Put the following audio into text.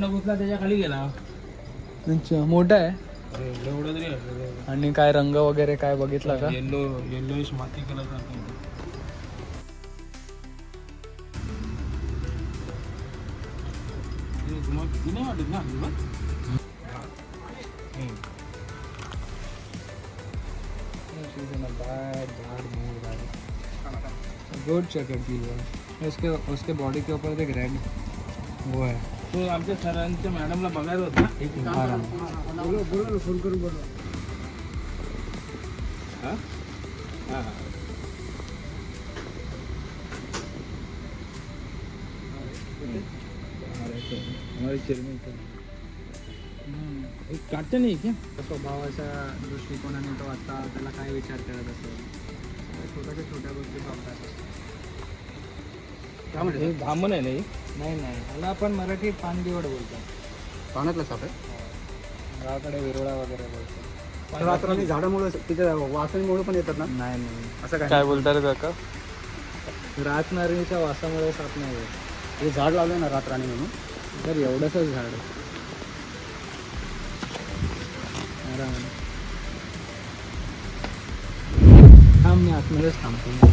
घुसला त्याच्या खाली गेला. अच्छा मोठा आहे. एवढं तरी आहे. आणि काय रंग वगैरे काय बघितला का? येल्लोइश माती कलर नाही वाटत ना गुड चेकअप की उसके उसके बॉडी के ऊपर देख रेड वो है. तो आमच्या सरांच्या मॅडमला बघायला होता. फोन करून बोलवा. हमारे चेयरमैन काटते नाही की स्वभावाच्या दृष्टिकोनाने तो आता त्याला काय विचार करत असेल. छोट्या छोट्या गोष्टी बघतात. हे धामण आहे नाही. नाही ह्याला आपण मराठीत पानदिवड बोलतो. पाण्यातला साप आहे. गावाकडे विरोळा वगैरे बोलतो. रात्रांनी झाडामुळे तिच्या वासनीमुळे पण येतात ना. नाही असं काय बोलता रे काका? रातनारीच्या वासामुळे साप नाही होत. हे झाड लावलं ना रातराणी म्हणून. तर एवढंसंच झाड थांब मी आतमध्येच थांबतो.